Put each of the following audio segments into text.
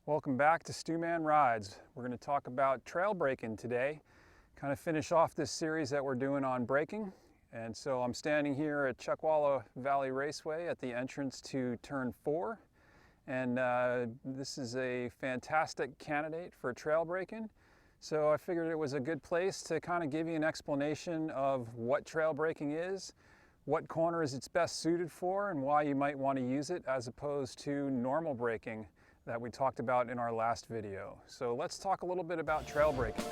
Welcome back to Stu Man Rides. We're going to talk about trail braking today, kind of finish off this series that we're doing on braking. And so I'm standing here at Chuckwalla Valley Raceway at the entrance to Turn 4. And this is a fantastic candidate for trail braking. So I figured it was a good place to kind of give you an explanation of what trail braking is, what corners it's best suited for, and why you might want to use it as opposed to normal braking that we talked about in our last video. So let's talk a little bit about trail braking.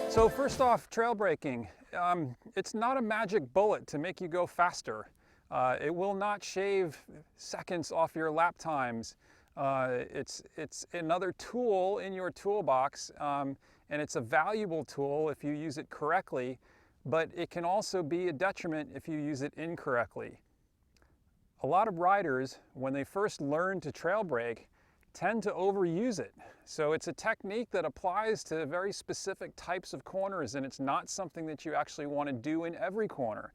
So first off, trail braking, it's not a magic bullet to make you go faster. It will not shave seconds off your lap times. It's another tool in your toolbox, and it's a valuable tool if you use it correctly, but it can also be a detriment if you use it incorrectly. A lot of riders, when they first learn to trail brake, tend to overuse it. So it's a technique that applies to very specific types of corners, and it's not something that you actually want to do in every corner.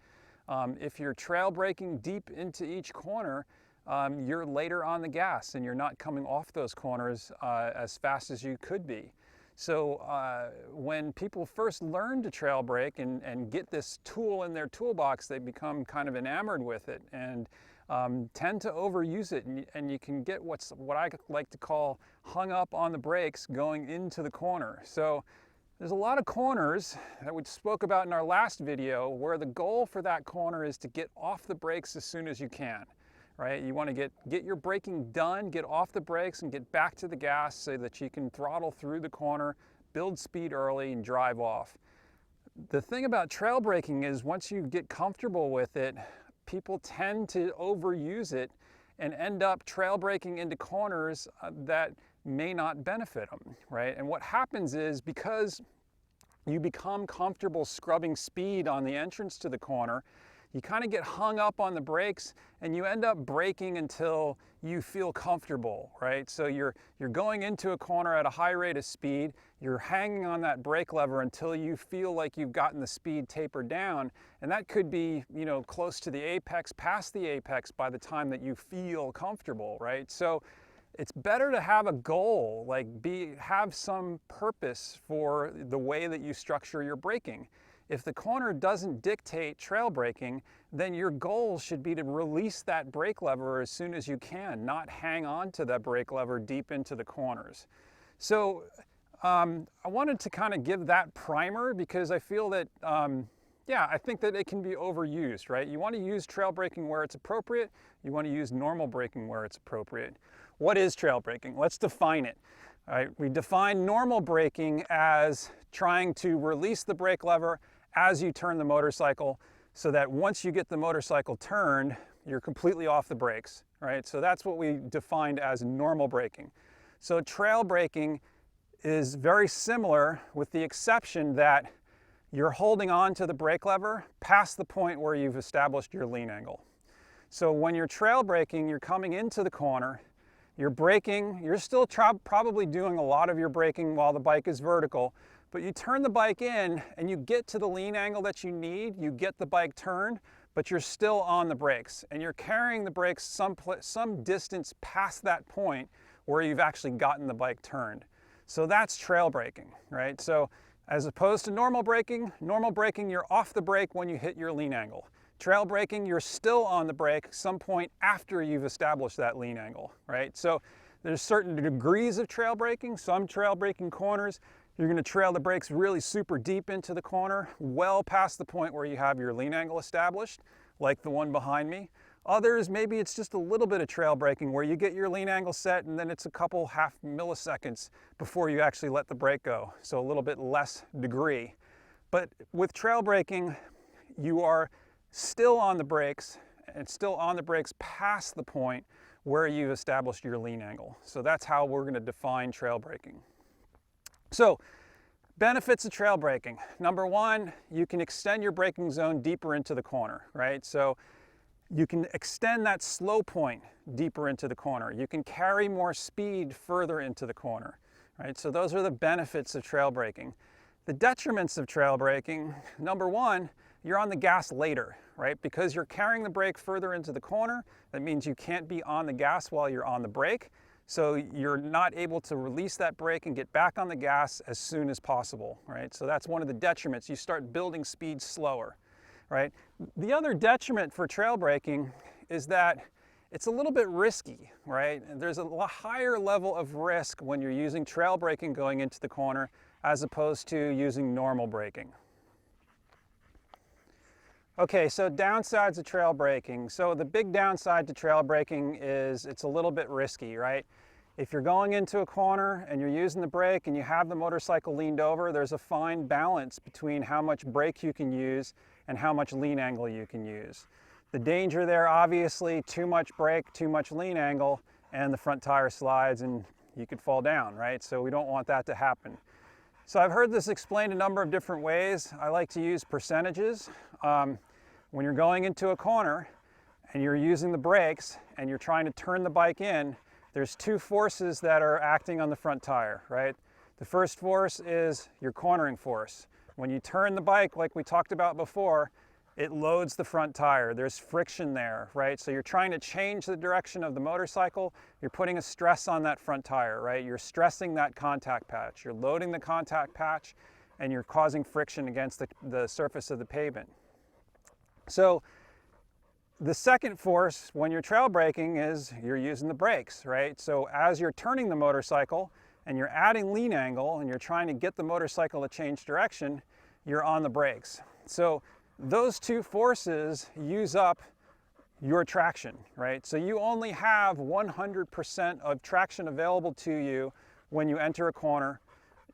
If you're trail braking deep into each corner, you're later on the gas and you're not coming off those corners as fast as you could be. So when people first learn to trail brake and get this tool in their toolbox, they become kind of enamored with it and tend to overuse it, and you can get what I like to call hung up on the brakes going into the corner. So there's a lot of corners that we spoke about in our last video where the goal for that corner is to get off the brakes as soon as you can, right? You want to get your braking done, get off the brakes and get back to the gas so that you can throttle through the corner, build speed early and drive off. The thing about trail braking is once you get comfortable with it, people tend to overuse it and end up trail braking into corners that may not benefit them, right? And what happens is because you become comfortable scrubbing speed on the entrance to the corner, you kind of get hung up on the brakes and you end up braking until you feel comfortable, right? So you're going into a corner at a high rate of speed, you're hanging on that brake lever until you feel like you've gotten the speed tapered down, and that could be, you know, close to the apex, past the apex by the time that you feel comfortable, right? So it's better to have a goal, like have some purpose for the way that you structure your braking. If the corner doesn't dictate trail braking, then your goal should be to release that brake lever as soon as you can, not hang on to that brake lever deep into the corners. So I wanted to kind of give that primer because I feel that, yeah, I think that it can be overused, right? You want to use trail braking where it's appropriate. You want to use normal braking where it's appropriate. What is trail braking? Let's define it. All right, we define normal braking as trying to release the brake lever as you turn the motorcycle so that once you get the motorcycle turned, you're completely off the brakes, right? So that's what we defined as normal braking. So trail braking is very similar with the exception that you're holding on to the brake lever past the point where you've established your lean angle. So when you're trail braking, you're coming into the corner, you're braking, you're still probably doing a lot of your braking while the bike is vertical, but you turn the bike in and you get to the lean angle that you need, you get the bike turned, but you're still on the brakes and you're carrying the brakes some distance past that point where you've actually gotten the bike turned. So that's trail braking, right? So as opposed to normal braking, you're off the brake when you hit your lean angle. Trail braking, you're still on the brake some point after you've established that lean angle, right? So there's certain degrees of trail braking. Some trail braking corners, you're going to trail the brakes really super deep into the corner, well past the point where you have your lean angle established, like the one behind me. Others, maybe it's just a little bit of trail braking where you get your lean angle set and then it's a couple half milliseconds before you actually let the brake go. So a little bit less degree. But with trail braking, you are still on the brakes and still on the brakes past the point where you've established your lean angle. So that's how we're going to define trail braking. So Benefits of trail braking. Number one, you can extend your braking zone deeper into the corner, right? So you can extend that slow point deeper into the corner. You can carry more speed further into the corner, right? So those are the benefits of trail braking. The detriments of trail braking, number one, you're on the gas later, right? Because you're carrying the brake further into the corner, that means you can't be on the gas while you're on the brake. So you're not able to release that brake and get back on the gas as soon as possible, right? So that's one of the detriments. You start building speed slower, right? The other detriment for trail braking is that it's a little bit risky, right? There's a higher level of risk when you're using trail braking going into the corner as opposed to using normal braking. Okay, so downsides of trail braking. So the big downside to trail braking is it's a little bit risky, right? If you're going into a corner and you're using the brake and you have the motorcycle leaned over, there's a fine balance between how much brake you can use and how much lean angle you can use. The danger there, obviously, too much brake, too much lean angle, and the front tire slides and you could fall down, right? So we don't want that to happen. So I've heard this explained a number of different ways. I like to use percentages. When you're going into a corner and you're using the brakes and you're trying to turn the bike in, there's two forces that are acting on the front tire, right? The first force is your cornering force. When you turn the bike, like we talked about before, it loads the front tire. There's friction there, right? So you're trying to change the direction of the motorcycle. You're putting a stress on that front tire, right? You're stressing that contact patch. You're loading the contact patch and you're causing friction against the surface of the pavement. So the second force when you're trail braking is you're using the brakes, right? So as you're turning the motorcycle and you're adding lean angle and you're trying to get the motorcycle to change direction, you're on the brakes. So those two forces use up your traction, right? So you only have 100% of traction available to you when you enter a corner.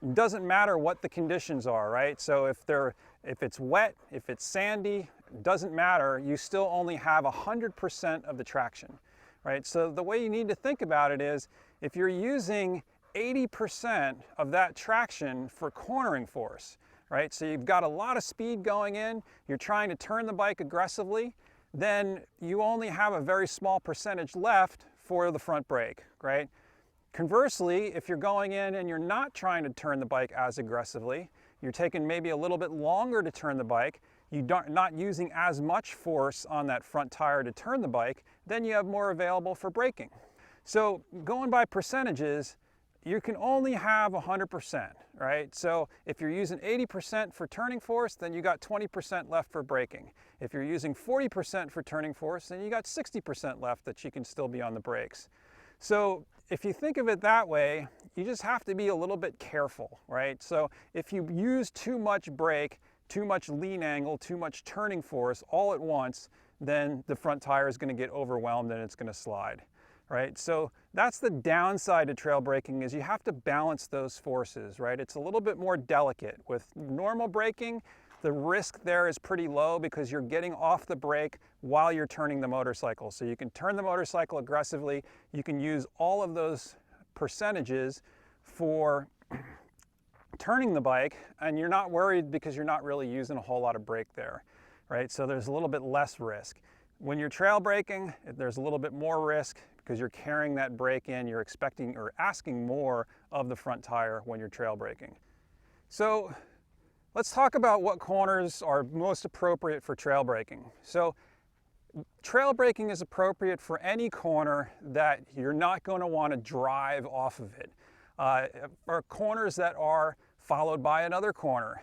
It doesn't matter what the conditions are, right? So if it's wet, if it's sandy, it doesn't matter. You still only have 100% of the traction, right? So the way you need to think about it is if you're using 80% of that traction for cornering force, right? So you've got a lot of speed going in, you're trying to turn the bike aggressively, then you only have a very small percentage left for the front brake, right? Conversely, if you're going in and you're not trying to turn the bike as aggressively, you're taking maybe a little bit longer to turn the bike, you're not using as much force on that front tire to turn the bike, then you have more available for braking. So going by percentages, you can only have 100%, right? So if you're using 80% for turning force, then you got 20% left for braking. If you're using 40% for turning force, then you got 60% left that you can still be on the brakes. So if you think of it that way, you just have to be a little bit careful, right? So if you use too much brake, too much lean angle, too much turning force all at once, then the front tire is going to get overwhelmed and it's going to slide, right? So that's the downside to trail braking, is you have to balance those forces, right? It's a little bit more delicate. With normal braking, the risk there is pretty low because you're getting off the brake while you're turning the motorcycle. So you can turn the motorcycle aggressively. You can use all of those percentages for turning the bike, and you're not worried because you're not really using a whole lot of brake there, right? So there's a little bit less risk. When you're trail braking, there's a little bit more risk because you're carrying that brake in. You're expecting or asking more of the front tire when you're trail braking. So let's talk about what corners are most appropriate for trail braking. So trail braking is appropriate for any corner that you're not going to want to drive off of it. For corners that are followed by another corner,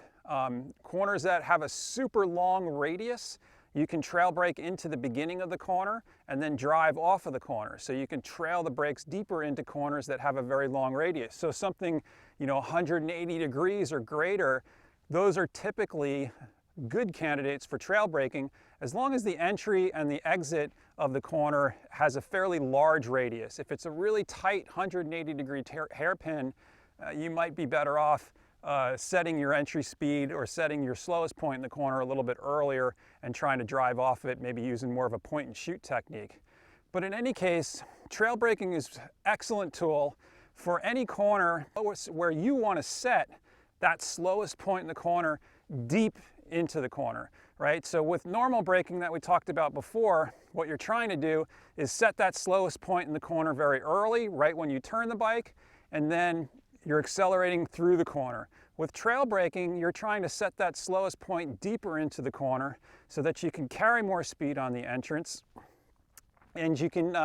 corners that have a super long radius, you can trail brake into the beginning of the corner and then drive off of the corner. So you can trail the brakes deeper into corners that have a very long radius. So something, 180 degrees or greater, those are typically good candidates for trail braking as long as the entry and the exit of the corner has a fairly large radius. If it's a really tight 180 degree hairpin, you might be better off setting your entry speed or setting your slowest point in the corner a little bit earlier and trying to drive off it, maybe using more of a point and shoot technique. But in any case, trail braking is an excellent tool for any corner where you want to set that slowest point in the corner deep into the corner, right? So with normal braking that we talked about before, what you're trying to do is set that slowest point in the corner very early, right when you turn the bike, and then you're accelerating through the corner. With trail braking, you're trying to set that slowest point deeper into the corner so that you can carry more speed on the entrance, and you can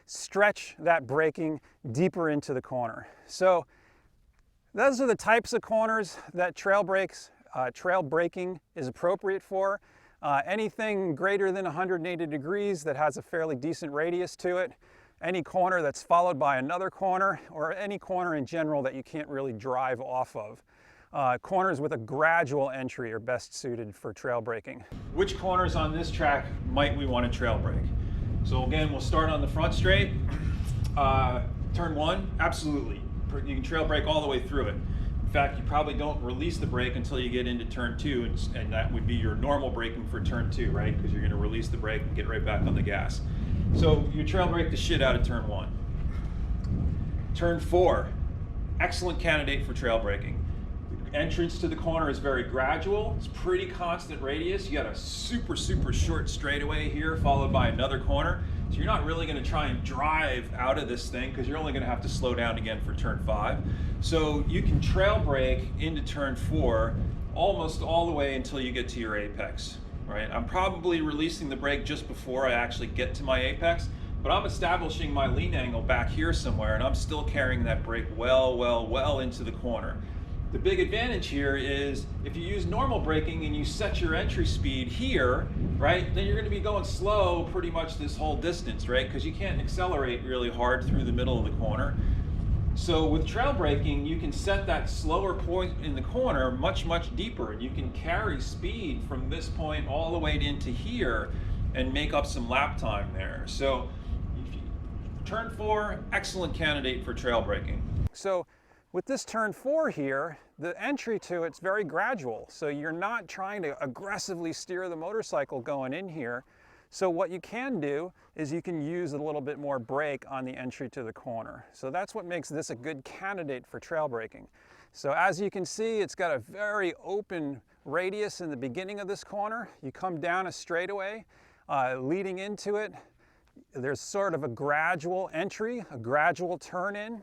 stretch that braking deeper into the corner. So those are the types of corners that trail braking is appropriate for. Anything greater than 180 degrees that has a fairly decent radius to it, any corner that's followed by another corner, or any corner in general that you can't really drive off of. Corners with a gradual entry are best suited for trail braking. Which corners on this track might we want to trail brake? So again, we'll start on the front straight. Turn 1, absolutely. You can trail brake all the way through it. In fact, you probably don't release the brake until you get into turn 2, and that would be your normal braking for turn 2, right? Because you're going to release the brake and get right back on the gas. So you trail brake the shit out of turn 1. Turn 4, excellent candidate for trail braking. The entrance to the corner is very gradual. It's pretty constant radius. You got a super short straightaway here followed by another corner. So you're not really going to try and drive out of this thing because you're only going to have to slow down again for turn 5. So you can trail brake into turn 4 almost all the way until you get to your apex, right? I'm probably releasing the brake just before I actually get to my apex, but I'm establishing my lean angle back here somewhere, and I'm still carrying that brake well into the corner. The big advantage here is if you use normal braking and you set your entry speed here, right, then you're going to be going slow pretty much this whole distance, right, because you can't accelerate really hard through the middle of the corner. So with trail braking, you can set that slower point in the corner much deeper, and you can carry speed from this point all the way into here and make up some lap time there. So turn 4, excellent candidate for trail braking. So with this turn 4 here, the entry to it's very gradual, so you're not trying to aggressively steer the motorcycle going in here. So what you can do is you can use a little bit more brake on the entry to the corner. So that's what makes this a good candidate for trail braking. So as you can see, it's got a very open radius in the beginning of this corner. You come down a straightaway, leading into it, there's sort of a gradual entry, a gradual turn in.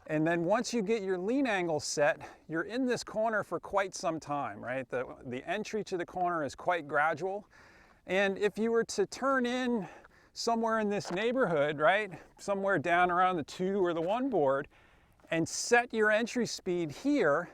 And then once you get your lean angle set, you're in this corner for quite some time, right? The entry to the corner is quite gradual. And if you were to turn in somewhere in this neighborhood, right, somewhere down around the 2 or the 1 board, and set your entry speed here,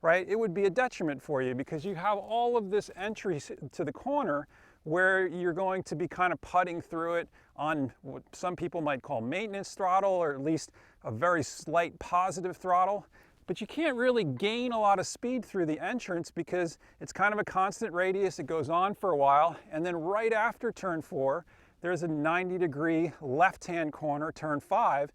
right, it would be a detriment for you because you have all of this entry to the corner where you're going to be kind of putting through it on what some people might call maintenance throttle, or at least a very slight positive throttle. But you can't really gain a lot of speed through the entrance because it's kind of a constant radius. It goes on for a while, and then right after turn 4, there's a 90-degree left-hand corner, turn 5,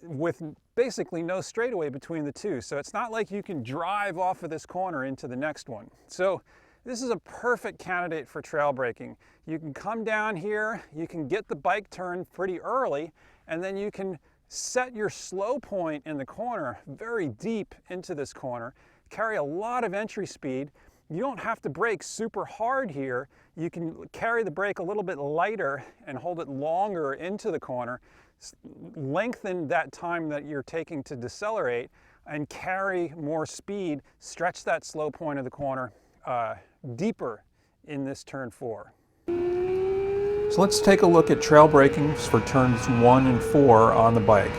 with basically no straightaway between the two. So it's not like you can drive off of this corner into the next one. So this is a perfect candidate for trail braking. You can come down here, you can get the bike turned pretty early, and then you can set your slow point in the corner very deep into this corner, carry a lot of entry speed. You don't have to brake super hard here. You can carry the brake a little bit lighter and hold it longer into the corner, lengthen that time that you're taking to decelerate, and carry more speed, stretch that slow point of the corner deeper in this turn 4. So let's take a look at trail braking for turns 1 and 4 on the bike.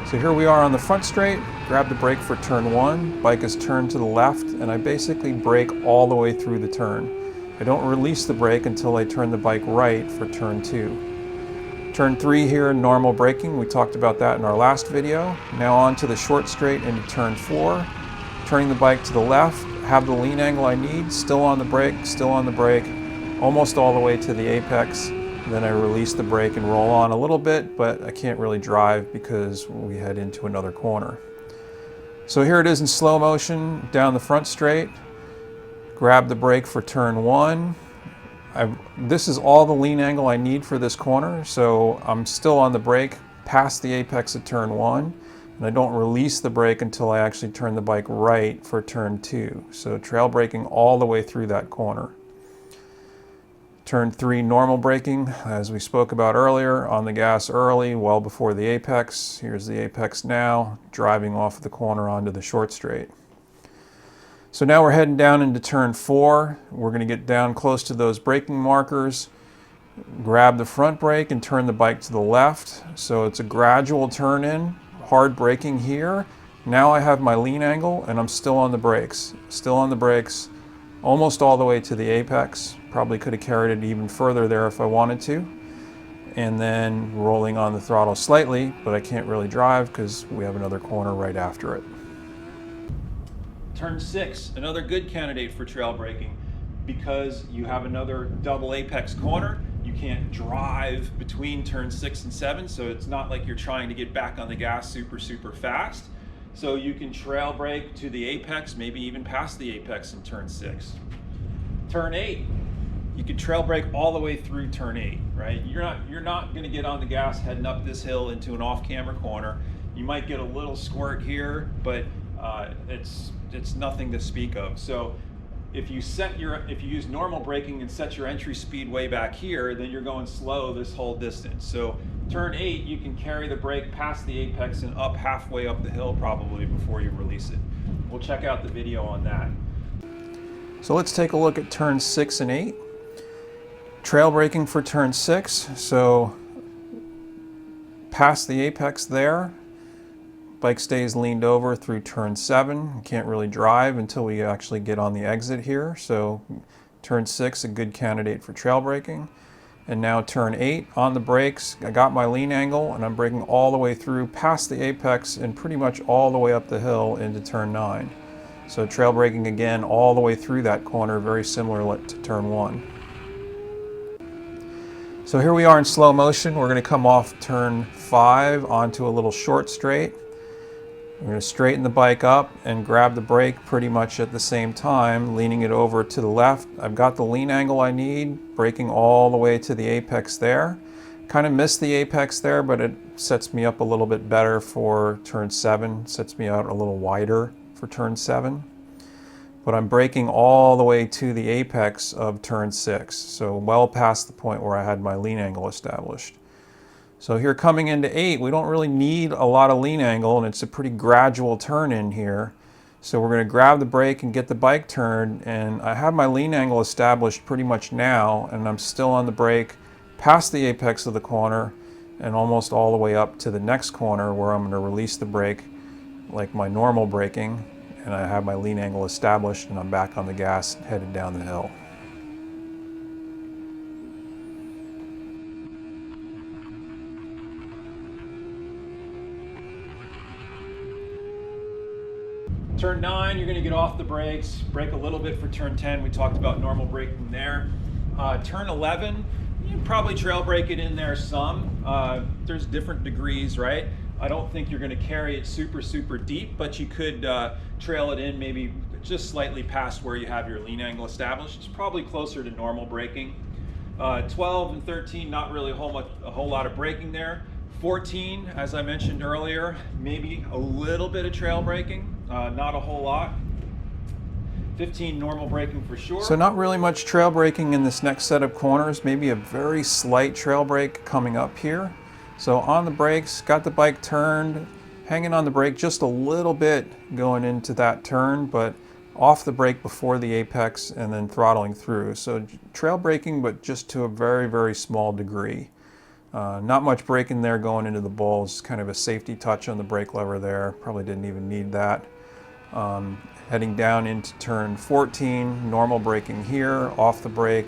So here we are on the front straight, grab the brake for turn 1, bike is turned to the left, and I basically brake all the way through the turn. I don't release the brake until I turn the bike right for turn 2. Turn 3 here, normal braking, we talked about that in our last video. Now on to the short straight into turn 4, turning the bike to the left, have the lean angle I need, still on the brake, almost all the way to the apex. Then I release the brake and roll on a little bit, but I can't really drive because we head into another corner. So here it is in slow motion, down the front straight, grab the brake for turn 1. This is all the lean angle I need for this corner, so I'm still on the brake past the apex of turn 1, And I don't release the brake until I actually turn the bike right for turn 2. So trail braking all the way through that corner. Turn 3, normal braking, as we spoke about earlier, on the gas early, well before the apex. Here's the apex now, driving off the corner onto the short straight. So now we're heading down into turn 4. We're going to get down close to those braking markers, grab the front brake and turn the bike to the left. So it's a gradual turn in, hard braking here. Now I have my lean angle and I'm still on the brakes. Still on the brakes, almost all the way to the apex. Probably could have carried it even further there if I wanted to. And then rolling on the throttle slightly, but I can't really drive because we have another corner right after it. Turn 6, another good candidate for trail braking because you have another double apex corner. You can't drive between turn 6 and 7, so it's not like you're trying to get back on the gas super fast. So you can trail brake to the apex, maybe even past the apex in turn 6. Turn 8, you can trail brake all the way through turn 8, right? You're not going to get on the gas heading up this hill into an off-camera corner. You might get a little squirt here, but it's nothing to speak of. So if you use normal braking and set your entry speed way back here, then you're going slow this whole distance. So turn 8, you can carry the brake past the apex and up halfway up the hill probably before you release it. We'll check out the video on that. So let's take a look at turn 6 and 8. Trail braking for turn 6, so past the apex there, bike stays leaned over through turn 7. Can't really drive until we actually get on the exit here, so turn 6, a good candidate for trail braking. And now turn 8, on the brakes, I got my lean angle and I'm braking all the way through past the apex and pretty much all the way up the hill into turn 9. So trail braking again all the way through that corner, very similar to turn 1. So here we are in slow motion. We're going to come off turn 5 onto a little short straight. We're going to straighten the bike up and grab the brake pretty much at the same time, leaning it over to the left. I've got the lean angle I need, braking all the way to the apex there. Kind of missed the apex there, but it sets me up a little bit better for turn 7, sets me out a little wider for turn 7. But I'm braking all the way to the apex of turn 6, so well past the point where I had my lean angle established. So here coming into 8, we don't really need a lot of lean angle, and it's a pretty gradual turn in here. So we're going to grab the brake and get the bike turned, and I have my lean angle established pretty much now, and I'm still on the brake past the apex of the corner and almost all the way up to the next corner where I'm going to release the brake like my normal braking. And I have my lean angle established and I'm back on the gas headed down the hill. Turn 9, you're going to get off the brakes, brake a little bit for turn 10. We talked about normal braking there. Turn 11, you probably trail brake it in there some. There's different degrees, right? I don't think you're going to carry it super deep, but you could trail it in maybe just slightly past where you have your lean angle established. It's probably closer to normal braking. 12 and 13, not really a whole lot of braking there. 14, as I mentioned earlier, maybe a little bit of trail braking, not a whole lot. 15, normal braking for sure. So not really much trail braking in this next set of corners, maybe a very slight trail brake coming up here. So on the brakes, got the bike turned, hanging on the brake just a little bit going into that turn, but off the brake before the apex and then throttling through. So trail braking, but just to a very small degree. Not much braking there going into the bulls, kind of a safety touch on the brake lever there, probably didn't even need that. Heading down into turn 14, normal braking here, off the brake,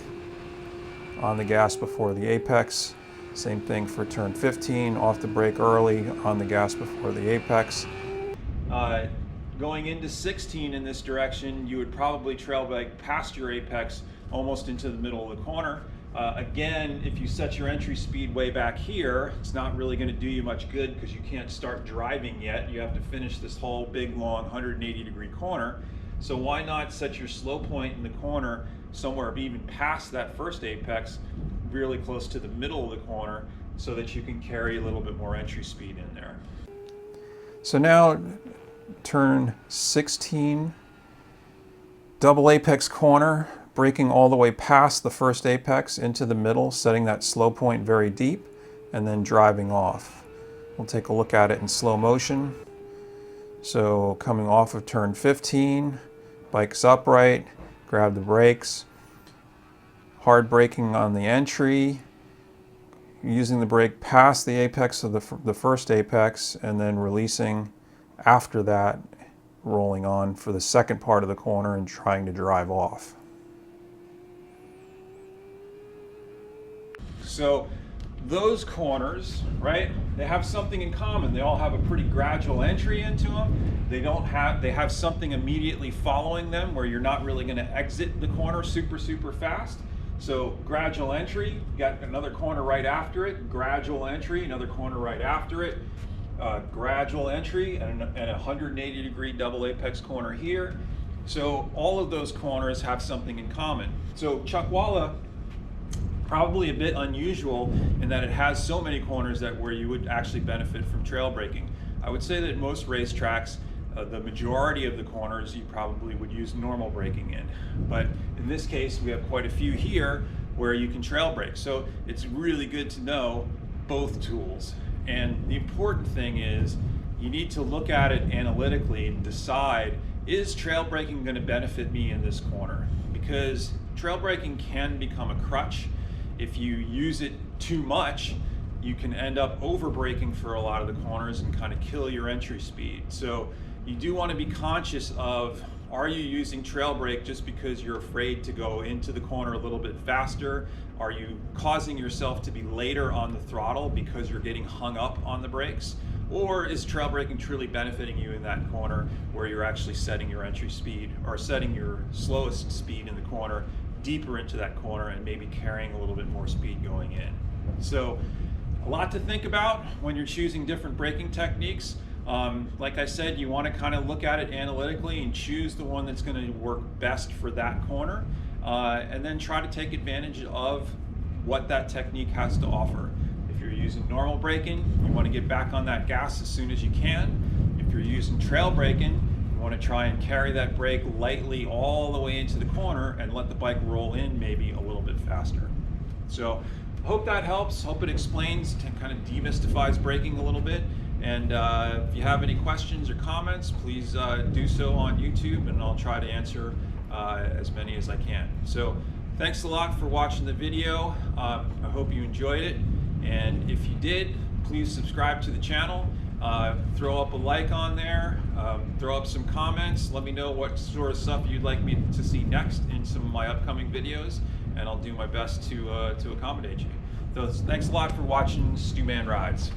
on the gas before the apex. Same thing for turn 15, off the brake early, on the gas before the apex. Going into 16 in this direction, you would probably trail brake past your apex almost into the middle of the corner. Again, if you set your entry speed way back here, it's not really going to do you much good because you can't start driving yet. You have to finish this whole big, long 180-degree corner. So why not set your slow point in the corner somewhere even past that first apex, really close to the middle of the corner, so that you can carry a little bit more entry speed in there. So now turn 16, double apex corner, braking all the way past the first apex into the middle, setting that slow point very deep, and then driving off. We'll take a look at it in slow motion. So coming off of turn 15, bike's upright, grab the brakes, hard braking on the entry, using the brake past the apex of the first apex, and then releasing after that, rolling on for the second part of the corner and trying to drive off. So those corners, right, they have something in common. They all have a pretty gradual entry into them. They have something immediately following them where you're not really going to exit the corner super fast. So gradual entry, you got another corner right after it, gradual entry, another corner right after it, gradual entry, and a 180-degree double apex corner here. So all of those corners have something in common. So Chuckwalla, probably a bit unusual in that it has so many corners that where you would actually benefit from trail braking. I would say that most racetracks, the majority of the corners you probably would use normal braking in. But in this case, we have quite a few here where you can trail brake. So it's really good to know both tools. And the important thing is you need to look at it analytically and decide, is trail braking going to benefit me in this corner? Because trail braking can become a crutch. If you use it too much, you can end up over braking for a lot of the corners and kind of kill your entry speed. So you do want to be conscious of, are you using trail brake just because you're afraid to go into the corner a little bit faster? Are you causing yourself to be later on the throttle because you're getting hung up on the brakes? Or is trail braking truly benefiting you in that corner where you're actually setting your entry speed or setting your slowest speed in the corner deeper into that corner and maybe carrying a little bit more speed going in? So a lot to think about when you're choosing different braking techniques. Like I said, you want to kind of look at it analytically and choose the one that's going to work best for that corner, and then try to take advantage of what that technique has to offer. If you're using normal braking, you want to get back on that gas as soon as you can. If you're using trail braking, you want to try and carry that brake lightly all the way into the corner and let the bike roll in maybe a little bit faster. So hope that helps. Hope it explains and kind of demystifies braking a little bit. And if you have any questions or comments, please do so on YouTube, and I'll try to answer as many as I can. So thanks a lot for watching the video. I hope you enjoyed it. And if you did, please subscribe to the channel. Throw up a like on there. Throw up some comments. Let me know what sort of stuff you'd like me to see next in some of my upcoming videos, and I'll do my best to accommodate you. So thanks a lot for watching Stu Man Rides.